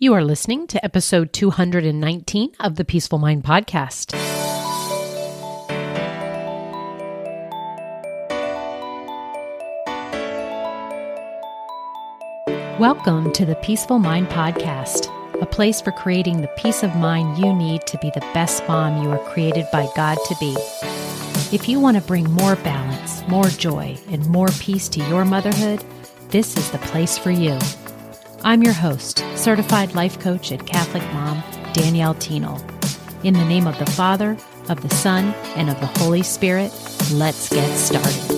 You are listening to episode 219 of the Peaceful Mind Podcast. Welcome to the Peaceful Mind Podcast, a place for creating the peace of mind you need to be the best mom you are created by God to be. If you want to bring more balance, more joy, and more peace to your motherhood, this is the place for you. I'm your host, certified life coach and Catholic mom, Danielle Tienel. In the name of the Father, of the Son, and of the Holy Spirit, let's get started.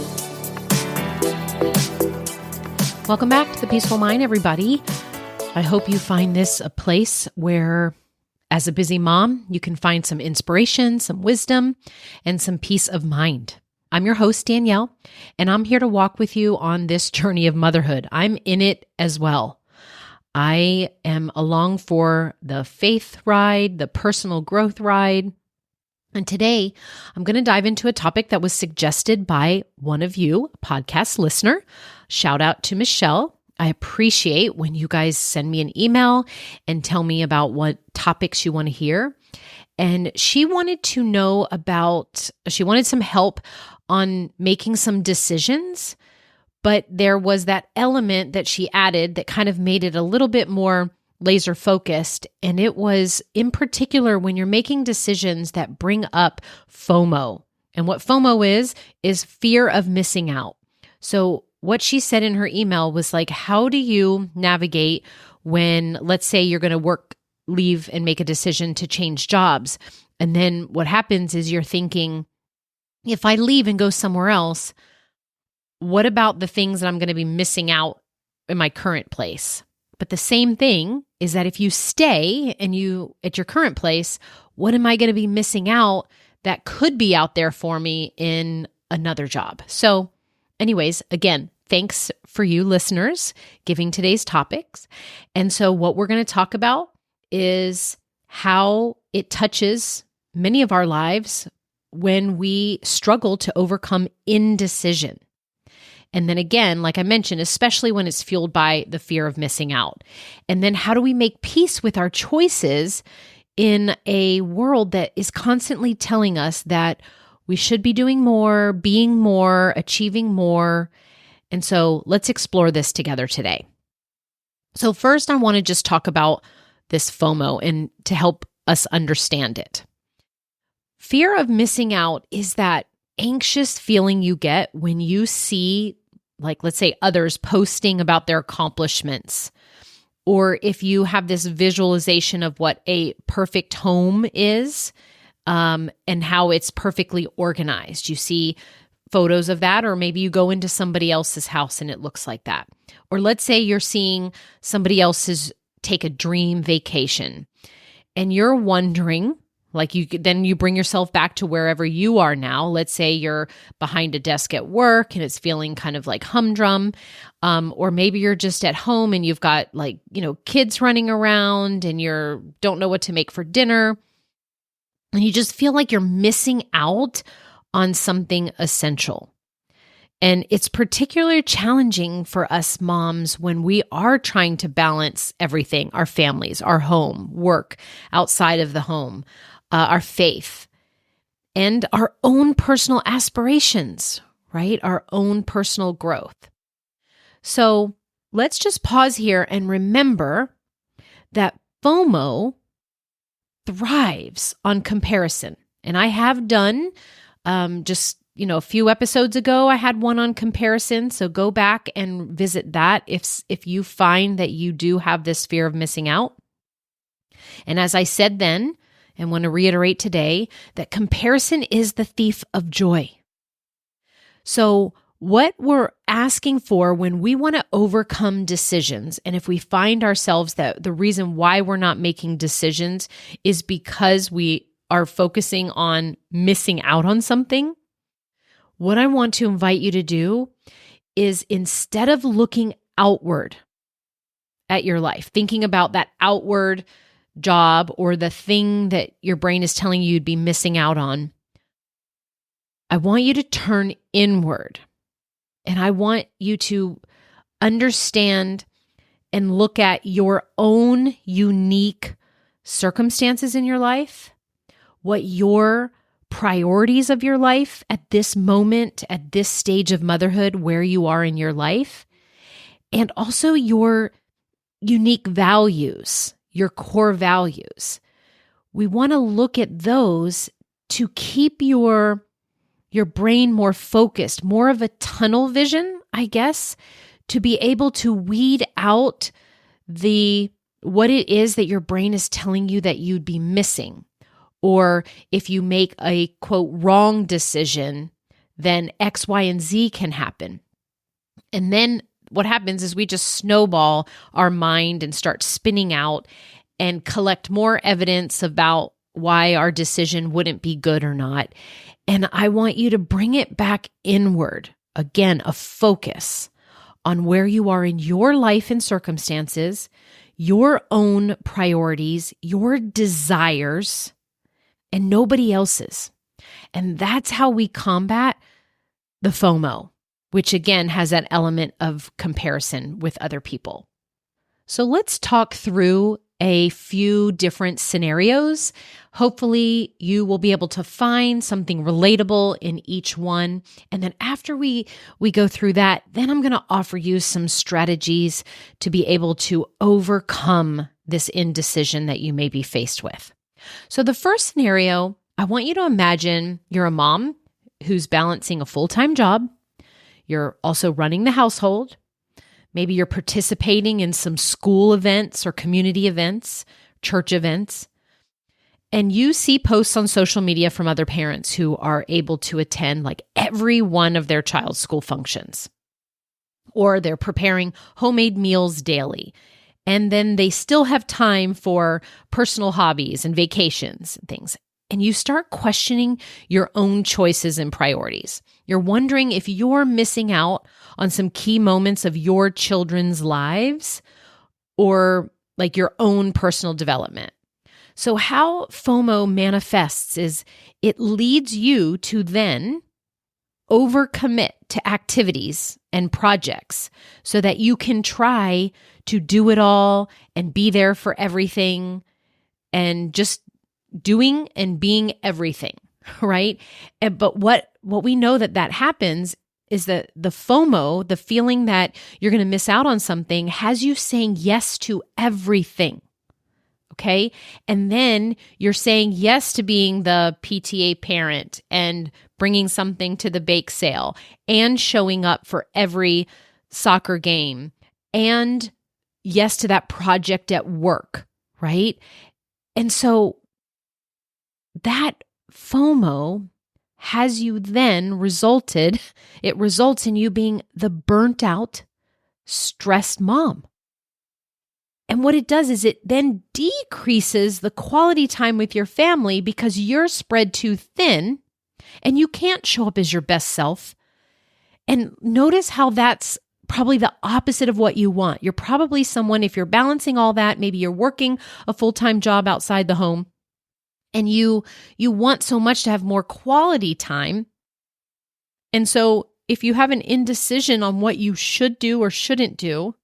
Welcome back to the Peaceful Mind, everybody. I hope you find this a place where, as a busy mom, you can find some inspiration, some wisdom, and some peace of mind. I'm your host, Danielle, and I'm here to walk with you on this journey of motherhood. I'm in it as well. I am along for the faith ride, the personal growth ride. And today, I'm going to dive into a topic that was suggested by one of you, a podcast listener. Shout out to Michelle. I appreciate when you guys send me an email and tell me about what topics you want to hear. And she wanted to know she wanted some help on making some decisions. But there was that element that she added that kind of made it a little bit more laser focused. And it was in particular when you're making decisions that bring up FOMO. And what FOMO is fear of missing out. So what she said in her email was like, how do you navigate when, let's say you're going to leave and make a decision to change jobs. And then what happens is you're thinking, if I leave and go somewhere else, what about the things that I'm going to be missing out in my current place? But the same thing is that if you stay and you at your current place, what am I going to be missing out that could be out there for me in another job? So anyways, again, thanks for you listeners giving today's topics. And so what we're going to talk about is how it touches many of our lives when we struggle to overcome indecision. And then again, like I mentioned, especially when it's fueled by the fear of missing out. And then how do we make peace with our choices in a world that is constantly telling us that we should be doing more, being more, achieving more? And so let's explore this together today. So first, I want to just talk about this FOMO and to help us understand it. Fear of missing out is that anxious feeling you get when you see, like, let's say others posting about their accomplishments, or if you have this visualization of what a perfect home is, and how it's perfectly organized. You see photos of that, or maybe you go into somebody else's house and it looks like that. Or let's say you're seeing somebody else's take a dream vacation and you're wondering, then you bring yourself back to wherever you are now. Let's say you're behind a desk at work and it's feeling kind of like humdrum. Or maybe you're just at home and you've got kids running around and don't know what to make for dinner. And you just feel like you're missing out on something essential. And it's particularly challenging for us moms when we are trying to balance everything, our families, our home, work, outside of the home, our faith, and our own personal aspirations, right? Our own personal growth. So let's just pause here and remember that FOMO thrives on comparison. And I have done a few episodes ago, I had one on comparison. So go back and visit that if you find that you do have this fear of missing out. And as I said then, and want to reiterate today, that comparison is the thief of joy. So what we're asking for when we want to overcome decisions, and if we find ourselves that the reason why we're not making decisions is because we are focusing on missing out on something, what I want to invite you to do is, instead of looking outward at your life, thinking about that outward job or the thing that your brain is telling you you'd be missing out on, I want you to turn inward. And I want you to understand and look at your own unique circumstances in your life, what your priorities of your life at this moment, at this stage of motherhood, where you are in your life, and also your unique values, your core values. We want to look at those to keep your brain more focused, more of a tunnel vision, I guess, to be able to weed out what it is that your brain is telling you that you'd be missing. Or if you make a, quote, wrong decision, then X, Y, and Z can happen. And then what happens is we just snowball our mind and start spinning out and collect more evidence about why our decision wouldn't be good or not. And I want you to bring it back inward. Again, a focus on where you are in your life and circumstances, your own priorities, your desires, and nobody else's. And that's how we combat the FOMO, which again has that element of comparison with other people. So let's talk through a few different scenarios. Hopefully you will be able to find something relatable in each one. And then after we go through that, then I'm going to offer you some strategies to be able to overcome this indecision that you may be faced with. So the first scenario, I want you to imagine you're a mom who's balancing a full-time job. You're also running the household. Maybe you're participating in some school events or community events, church events, and you see posts on social media from other parents who are able to attend like every one of their child's school functions, or they're preparing homemade meals daily. And then they still have time for personal hobbies and vacations and things. And you start questioning your own choices and priorities. You're wondering if you're missing out on some key moments of your children's lives or like your own personal development. So how FOMO manifests is it leads you to then overcommit to activities and projects so that you can try to do it all and be there for everything and just doing and being everything, right? But what we know that happens is that the FOMO, the feeling that you're going to miss out on something, has you saying yes to everything. Okay. And then you're saying yes to being the PTA parent and bringing something to the bake sale and showing up for every soccer game and yes to that project at work, right? And so that FOMO has you then results in you being the burnt out, stressed mom. And what it does is it then decreases the quality time with your family because you're spread too thin and you can't show up as your best self. And notice how that's probably the opposite of what you want. You're probably someone, if you're balancing all that, maybe you're working a full-time job outside the home and you want so much to have more quality time. And so if you have an indecision on what you should do or shouldn't do,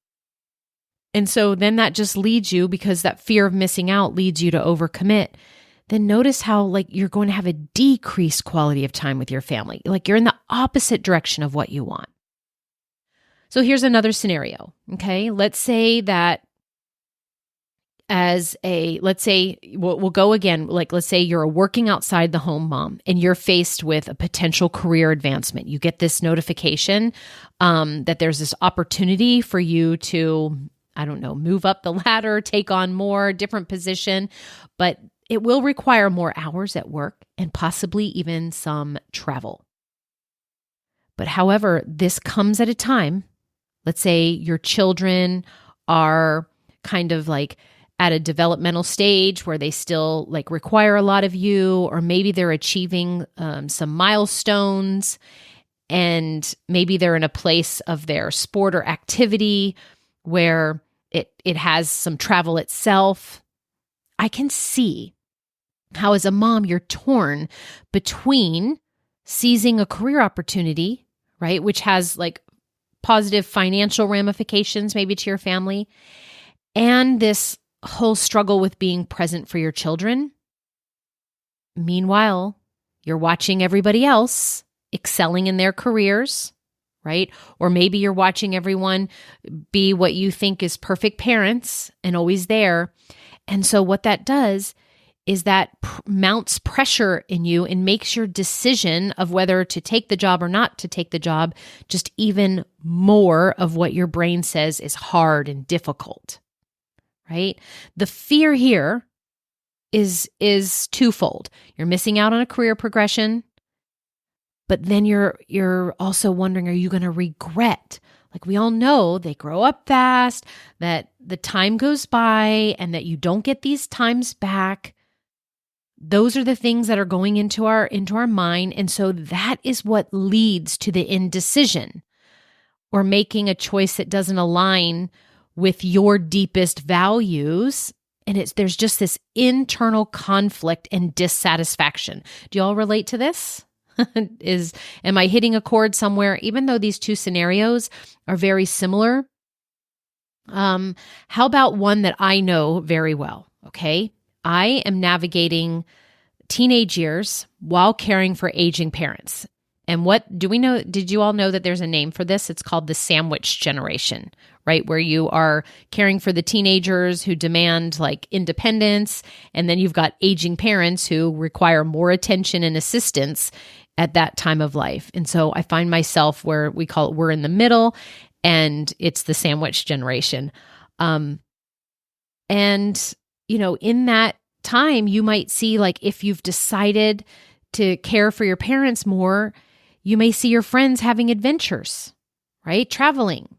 and so then that just leads you, because that fear of missing out leads you to overcommit, then notice how like you're going to have a decreased quality of time with your family. Like you're in the opposite direction of what you want. So here's another scenario, okay? Let's say that we'll go again, like let's say you're a working outside the home mom and you're faced with a potential career advancement. You get this notification that there's this opportunity for you to, I don't know, move up the ladder, take on more, different position, but it will require more hours at work and possibly even some travel. But however, this comes at a time, let's say your children are kind of like at a developmental stage where they still like require a lot of you, or maybe they're achieving some milestones and maybe they're in a place of their sport or activity where it has some travel itself. I can see how as a mom, you're torn between seizing a career opportunity, right, which has like positive financial ramifications maybe to your family, and this whole struggle with being present for your children. Meanwhile, you're watching everybody else excelling in their careers, right? Or maybe you're watching everyone be what you think is perfect parents and always there. And so what that does is that mounts pressure in you and makes your decision of whether to take the job or not to take the job just even more of what your brain says is hard and difficult, right? The fear here is twofold. You're missing out on a career progression, but then you're also wondering, are you going to regret? Like we all know, they grow up fast, that the time goes by, and that you don't get these times back. Those are the things that are going into our mind, and so that is what leads to the indecision, or making a choice that doesn't align with your deepest values. And there's just this internal conflict and dissatisfaction. Do you all relate to this? Am I hitting a chord somewhere? Even though these two scenarios are very similar, how about one that I know very well? Okay, I am navigating teenage years while caring for aging parents. And what do we know? Did you all know that there's a name for this? It's called the sandwich generation, right? Where you are caring for the teenagers who demand like independence, and then you've got aging parents who require more attention and assistance at that time of life. And so I find myself where we're in the middle, and it's the sandwich generation. And in that time, you might see, like, if you've decided to care for your parents more, you may see your friends having adventures, right? Traveling.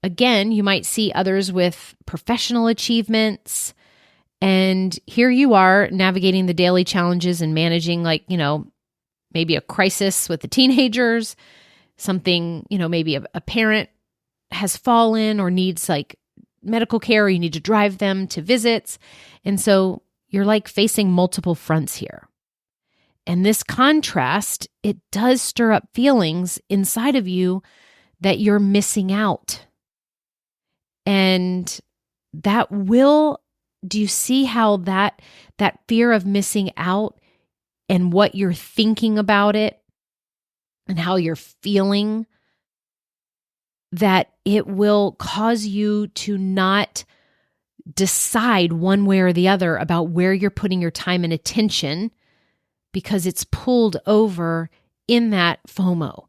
Again, you might see others with professional achievements. And here you are navigating the daily challenges and managing, like, maybe a crisis with the teenagers, something, maybe a parent has fallen or needs like medical care, or you need to drive them to visits. And so you're like facing multiple fronts here. And this contrast, it does stir up feelings inside of you that you're missing out. And do you see how that fear of missing out and what you're thinking about it and how you're feeling, that it will cause you to not decide one way or the other about where you're putting your time and attention, because it's pulled over in that FOMO.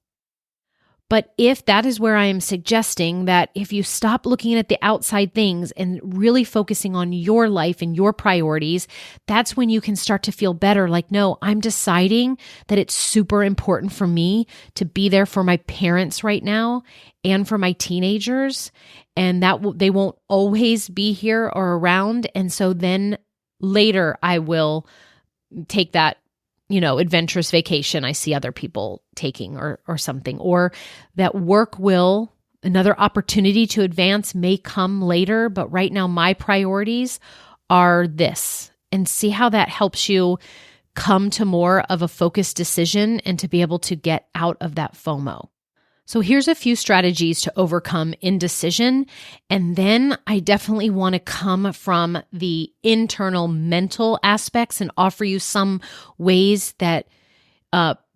But if that is where I am suggesting that if you stop looking at the outside things and really focusing on your life and your priorities, that's when you can start to feel better. Like, no, I'm deciding that it's super important for me to be there for my parents right now and for my teenagers, and that they won't always be here or around. And so then later I will take that adventurous vacation I see other people taking or something, or that another opportunity to advance may come later, but right now my priorities are this. And see how that helps you come to more of a focused decision and to be able to get out of that FOMO. So here's a few strategies to overcome indecision. And then I definitely want to come from the internal mental aspects and offer you some ways that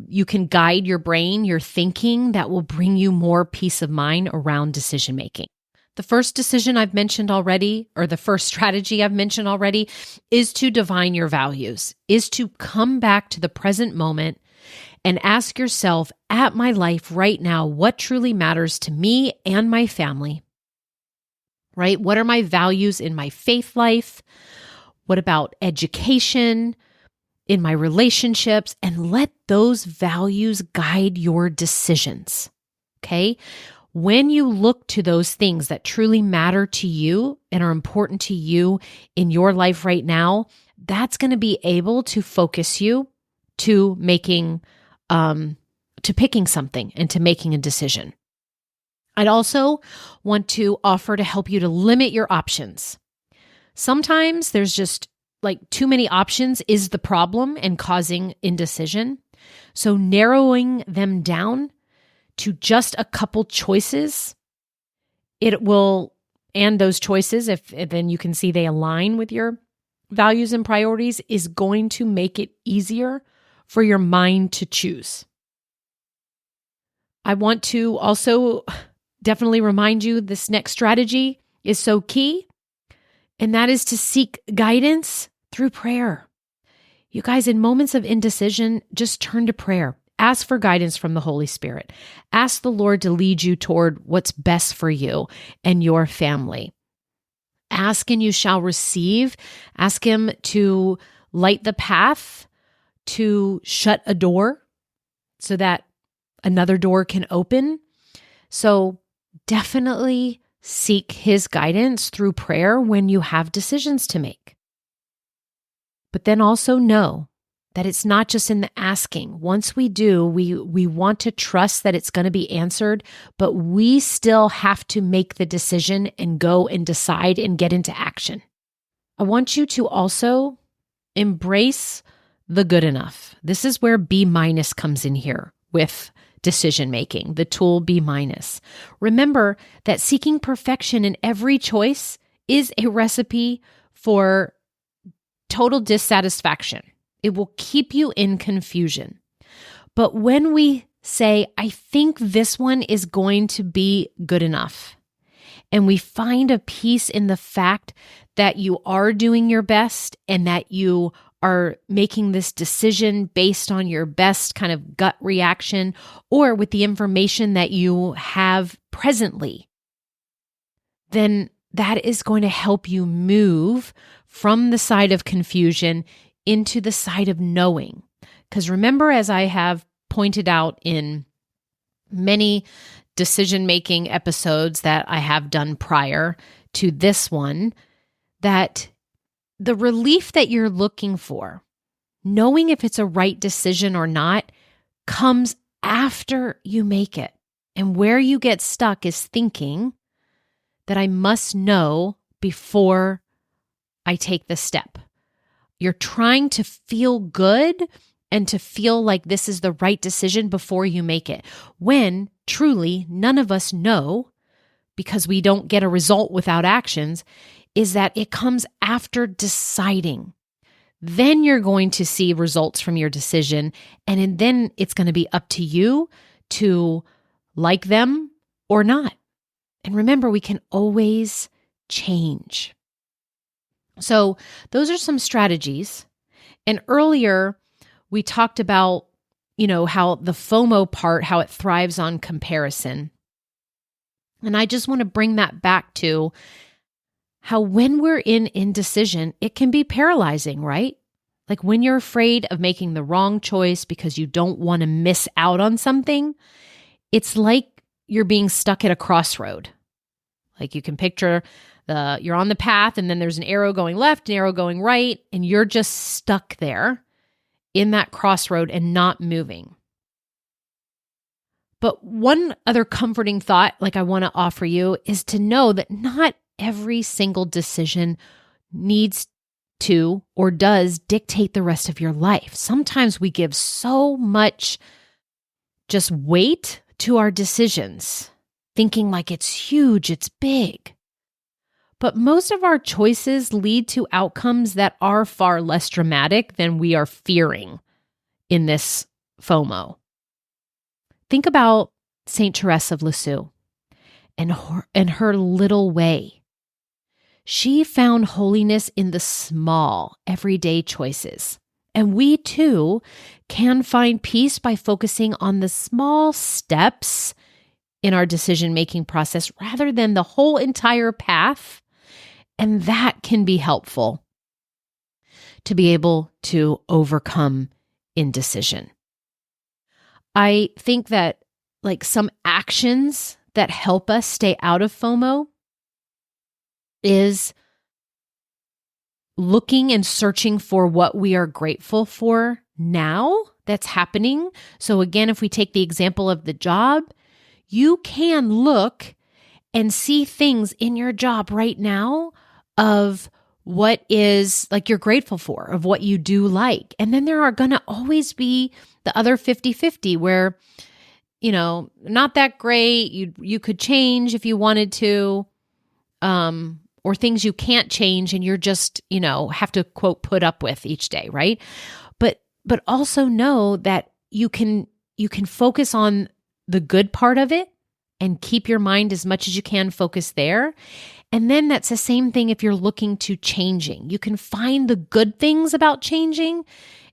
you can guide your brain, your thinking, that will bring you more peace of mind around decision making. The first decision I've mentioned already, or the first strategy I've mentioned already, is to divine your values, is to come back to the present moment and ask yourself, at my life right now, what truly matters to me and my family, right? What are my values in my faith life? What about education, in my relationships? And let those values guide your decisions, okay? When you look to those things that truly matter to you and are important to you in your life right now, that's going to be able to focus you to picking something and to making a decision. I'd also want to offer to help you to limit your options. Sometimes there's just like too many options is the problem and causing indecision. So narrowing them down to just a couple choices, it will, and those choices, if then you can see they align with your values and priorities, is going to make it easier for your mind to choose. I want to also definitely remind you this next strategy is so key, and that is to seek guidance through prayer. You guys, in moments of indecision, just turn to prayer. Ask for guidance from the Holy Spirit. Ask the Lord to lead you toward what's best for you and your family. Ask and you shall receive. Ask Him to light the path, to shut a door so that another door can open. So definitely seek His guidance through prayer when you have decisions to make. But then also know that it's not just in the asking. Once we do, we want to trust that it's going to be answered, but we still have to make the decision and go and decide and get into action. I want you to also embrace the good enough. This is where B- comes in here with decision making, the tool B-. Remember that seeking perfection in every choice is a recipe for total dissatisfaction. It will keep you in confusion. But when we say, I think this one is going to be good enough, and we find a peace in the fact that you are doing your best and that you are making this decision based on your best kind of gut reaction or with the information that you have presently, then that is going to help you move from the side of confusion into the side of knowing. Because remember, as I have pointed out in many decision-making episodes that I have done prior to this one, that the relief that you're looking for, knowing if it's a right decision or not, comes after you make it. And where you get stuck is thinking that I must know before I take the step. You're trying to feel good and to feel like this is the right decision before you make it, when truly none of us know, because we don't get a result without actions, is that it comes after deciding. Then you're going to see results from your decision, and then it's going to be up to you to like them or not. And remember, we can always change. So those are some strategies. And earlier we talked about, how the FOMO part, how it thrives on comparison. And I just want to bring that back to how when we're in indecision, it can be paralyzing, right? Like when you're afraid of making the wrong choice because you don't want to miss out on something, it's like you're being stuck at a crossroad. Like you can picture you're on the path and then there's an arrow going left, an arrow going right, and you're just stuck there in that crossroad and not moving. But one other comforting thought, like I want to offer you, is to know that not every single decision needs to or does dictate the rest of your life. Sometimes we give so much just weight to our decisions, thinking like it's huge, it's big. But most of our choices lead to outcomes that are far less dramatic than we are fearing in this FOMO. Think about Saint Therese of Lisieux and her little way. She found holiness in the small, everyday choices. And we too can find peace by focusing on the small steps in our decision-making process rather than the whole entire path. And that can be helpful to be able to overcome indecision. I think that like some actions that help us stay out of FOMO is looking and searching for what we are grateful for now that's happening. So again, if we take the example of the job, you can look and see things in your job right now of what is like you're grateful for, of what you do like. And then there are going to always be the other 50-50 where not that great. You could change if you wanted to, or things you can't change and you're just, have to quote, put up with each day, right? But also know that you can focus on the good part of it and keep your mind as much as you can focused there. And then that's the same thing if you're looking to changing. You can find the good things about changing.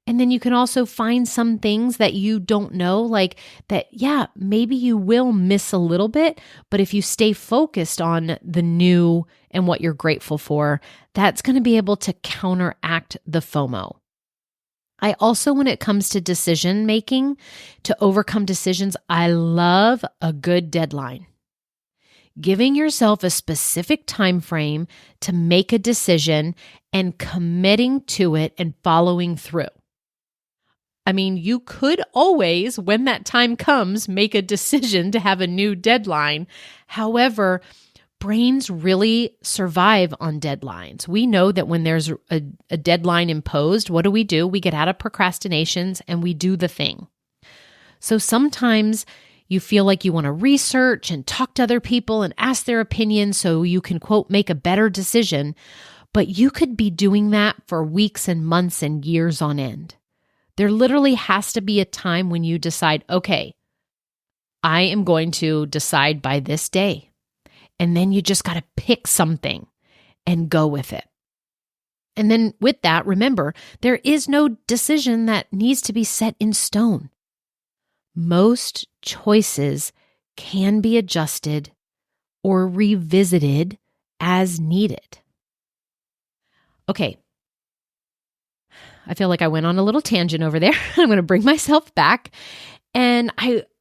And then you can also find some things that you don't know, like that, yeah, maybe you will miss a little bit, but if you stay focused on the new and what you're grateful for, that's going to be able to counteract the FOMO. I also, when it comes to decision making, to overcome decisions, I love a good deadline. Giving yourself a specific time frame to make a decision and committing to it and following through. I mean, you could always, when that time comes, make a decision to have a new deadline. However, brains really survive on deadlines. We know that when there's a deadline imposed, what do? We get out of procrastinations and we do the thing. So sometimes you feel like you want to research and talk to other people and ask their opinion so you can, quote, make a better decision, but you could be doing that for weeks and months and years on end. There literally has to be a time when you decide, okay, I am going to decide by this day. And then you just got to pick something and go with it. And then with that, remember, there is no decision that needs to be set in stone. Most choices can be adjusted or revisited as needed. Okay. I feel like I went on a little tangent over there. I'm going to bring myself back. And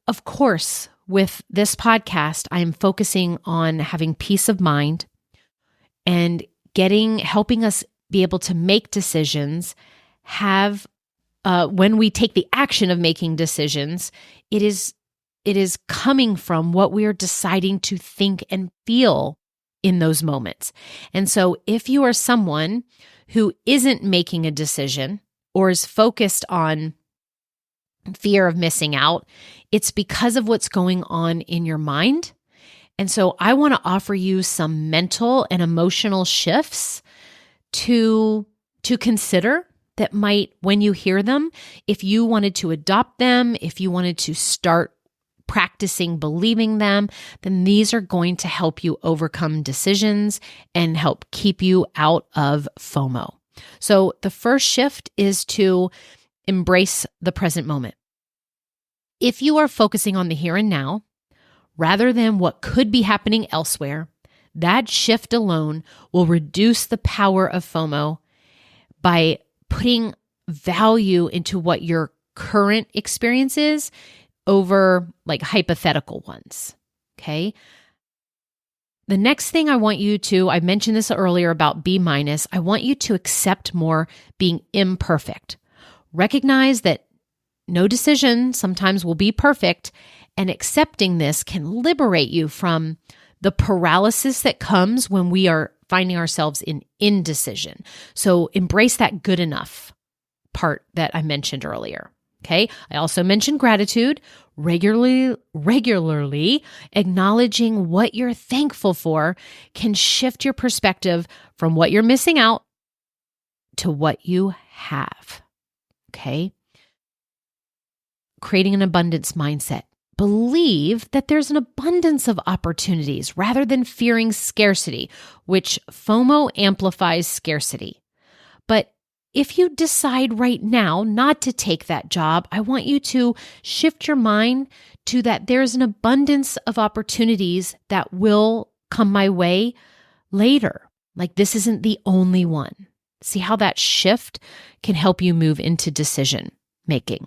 of course, with this podcast, I am focusing on having peace of mind and helping us be able to make decisions, when we take the action of making decisions, it is coming from what we are deciding to think and feel in those moments. And so if you are someone who isn't making a decision or is focused on fear of missing out, it's because of what's going on in your mind. And so I want to offer you some mental and emotional shifts to consider that might, when you hear them, if you wanted to adopt them, if you wanted to start practicing believing them, then these are going to help you overcome decisions and help keep you out of FOMO. So the first shift is to embrace the present moment. If you are focusing on the here and now, rather than what could be happening elsewhere, that shift alone will reduce the power of FOMO by putting value into what your current experience is over like hypothetical ones, okay? The next thing I want you to, I mentioned this earlier about B-, I want you to accept more being imperfect. Recognize that no decision sometimes will be perfect, and accepting this can liberate you from the paralysis that comes when we are finding ourselves in indecision. So embrace that good enough part that I mentioned earlier. Okay. I also mentioned gratitude, regularly acknowledging what you're thankful for can shift your perspective from what you're missing out to what you have. Okay. Creating an abundance mindset. Believe that there's an abundance of opportunities rather than fearing scarcity, which FOMO amplifies scarcity. But if you decide right now not to take that job, I want you to shift your mind to that there's an abundance of opportunities that will come my way later. Like this isn't the only one. See how that shift can help you move into decision making.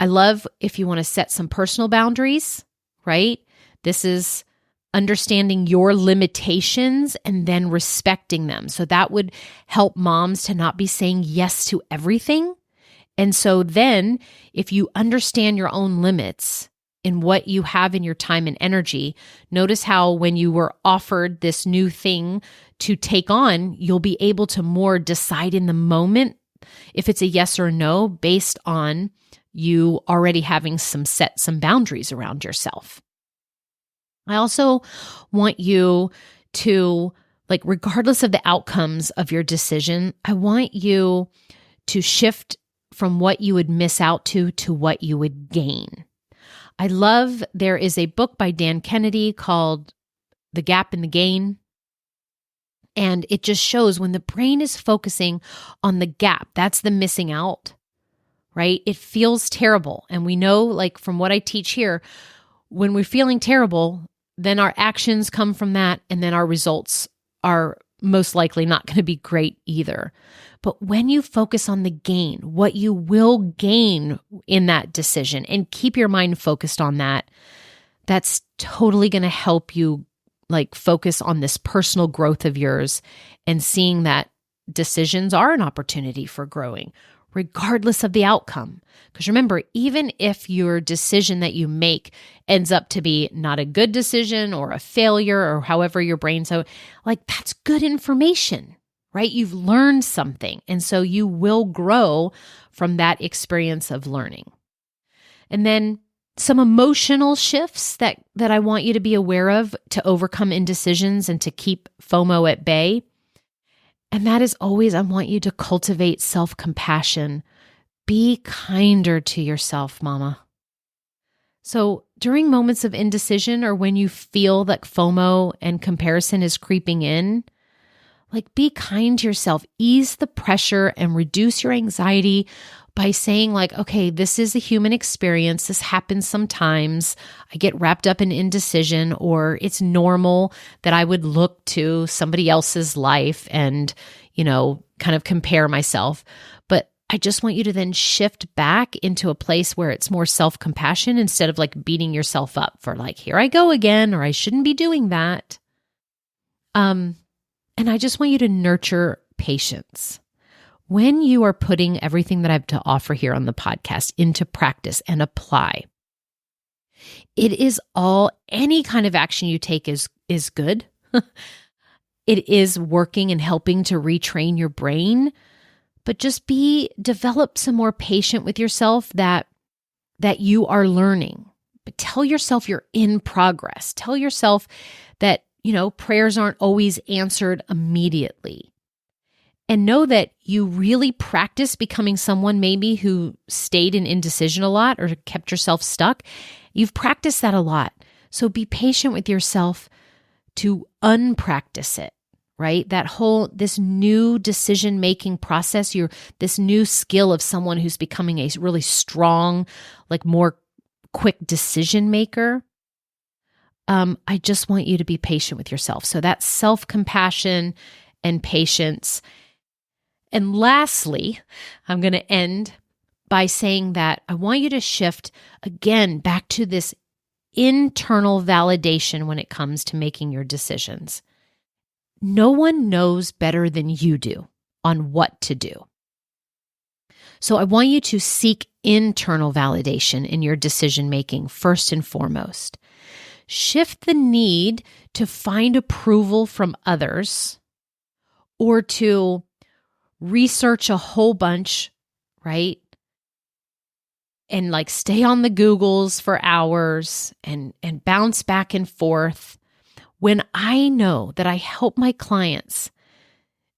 I love if you want to set some personal boundaries, right? This is understanding your limitations and then respecting them. So that would help moms to not be saying yes to everything. And so then if you understand your own limits in what you have in your time and energy, notice how when you were offered this new thing to take on, you'll be able to more decide in the moment if it's a yes or no based on you already having some boundaries around yourself. I also want you to, like, regardless of the outcomes of your decision, I want you to shift from what you would miss out to what you would gain. I love, there is a book by Dan Kennedy called The Gap and the Gain. And it just shows when the brain is focusing on the gap, that's the missing out, right? It feels terrible. And we know, like from what I teach here, when we're feeling terrible, then our actions come from that. And then our results are most likely not going to be great either. But when you focus on the gain, what you will gain in that decision, and keep your mind focused on that, that's totally going to help you like focus on this personal growth of yours and seeing that decisions are an opportunity for growing, regardless of the outcome. Because remember, even if your decision that you make ends up to be not a good decision or a failure or however your brain, so like that's good information, right? You've learned something. And so you will grow from that experience of learning. And then some emotional shifts that I want you to be aware of to overcome indecisions and to keep FOMO at bay. And that is always, I want you to cultivate self-compassion. Be kinder to yourself, mama. So during moments of indecision or when you feel that FOMO and comparison is creeping in, like be kind to yourself, ease the pressure and reduce your anxiety by saying like, okay, this is a human experience. This happens sometimes. I get wrapped up in indecision, or it's normal that I would look to somebody else's life and, kind of compare myself. But I just want you to then shift back into a place where it's more self-compassion instead of like beating yourself up for like, here I go again, or I shouldn't be doing that. And I just want you to nurture patience. When you are putting everything that I have to offer here on the podcast into practice and apply, it is any kind of action you take is good. It is working and helping to retrain your brain, but just develop some more patience with yourself that you are learning. But tell yourself you're in progress. Tell yourself that, prayers aren't always answered immediately. And know that you really practice becoming someone maybe who stayed in indecision a lot or kept yourself stuck. You've practiced that a lot. So be patient with yourself to unpractice it, right? This new decision-making process, this new skill of someone who's becoming a really strong, like more quick decision maker. I just want you to be patient with yourself. So that's self-compassion and patience. And lastly, I'm going to end by saying that I want you to shift again back to this internal validation when it comes to making your decisions. No one knows better than you do on what to do. So I want you to seek internal validation in your decision-making first and foremost. Shift the need to find approval from others or to research a whole bunch, right? And like stay on the Googles for hours and bounce back and forth. When I know that I help my clients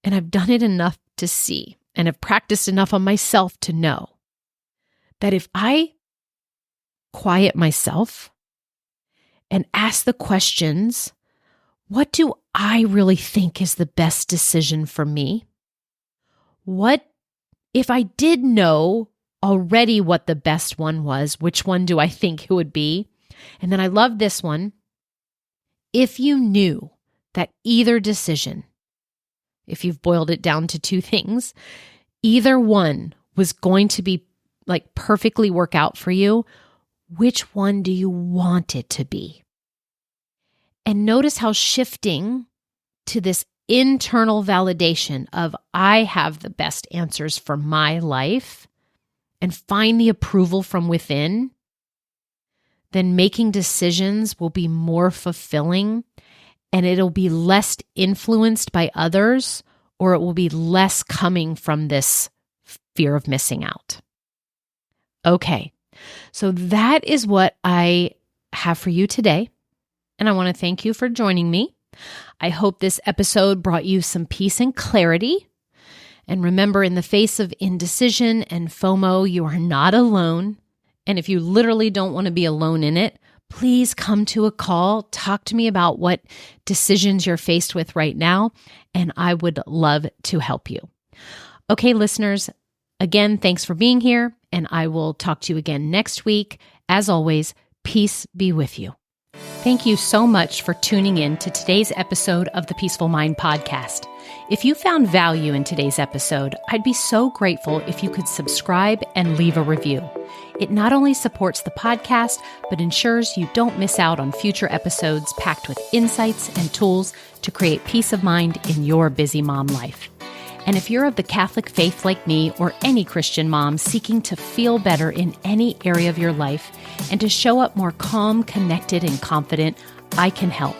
and I've done it enough to see and have practiced enough on myself to know that if I quiet myself and ask the questions, what do I really think is the best decision for me? What if I did know already what the best one was, which one do I think it would be? And then I love this one. If you knew that either decision, if you've boiled it down to two things, either one was going to be like perfectly work out for you, which one do you want it to be? And notice how shifting to this internal validation of I have the best answers for my life and find the approval from within, then making decisions will be more fulfilling and it'll be less influenced by others, or it will be less coming from this fear of missing out. Okay, so that is what I have for you today. And I want to thank you for joining me. I hope this episode brought you some peace and clarity. And remember, in the face of indecision and FOMO, you are not alone. And if you literally don't want to be alone in it, please come to a call. Talk to me about what decisions you're faced with right now, and I would love to help you. Okay, listeners, again, thanks for being here, and I will talk to you again next week. As always, peace be with you. Thank you so much for tuning in to today's episode of the Peaceful Mind podcast. If you found value in today's episode, I'd be so grateful if you could subscribe and leave a review. It not only supports the podcast, but ensures you don't miss out on future episodes packed with insights and tools to create peace of mind in your busy mom life. And if you're of the Catholic faith like me or any Christian mom seeking to feel better in any area of your life and to show up more calm, connected, and confident, I can help.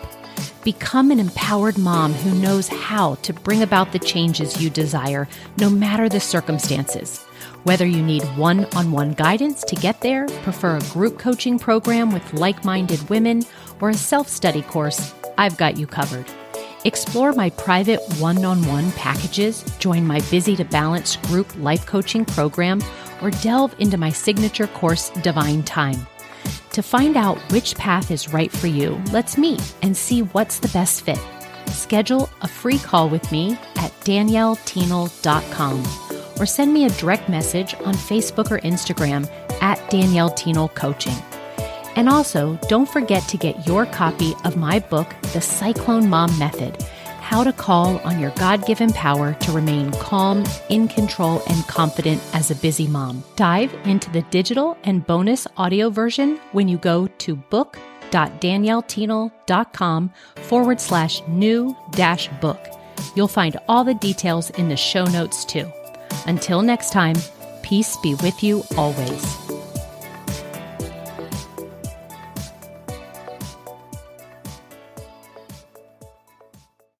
Become an empowered mom who knows how to bring about the changes you desire, no matter the circumstances. Whether you need one-on-one guidance to get there, prefer a group coaching program with like-minded women, or a self-study course, I've got you covered. Explore my private one-on-one packages, join my Busy to Balance group life coaching program, or delve into my signature course, Divine Time. To find out which path is right for you, let's meet and see what's the best fit. Schedule a free call with me at danielletenoul.com or send me a direct message on Facebook or Instagram at Danielle Tenoul Coaching. And also, don't forget to get your copy of my book, The Cyclone Mom Method, How to Call on Your God-Given Power to Remain Calm, in Control, and Confident as a Busy Mom. Dive into the digital and bonus audio version when you go to book.danielletenoul.com/new-book. You'll find all the details in the show notes too. Until next time, peace be with you always.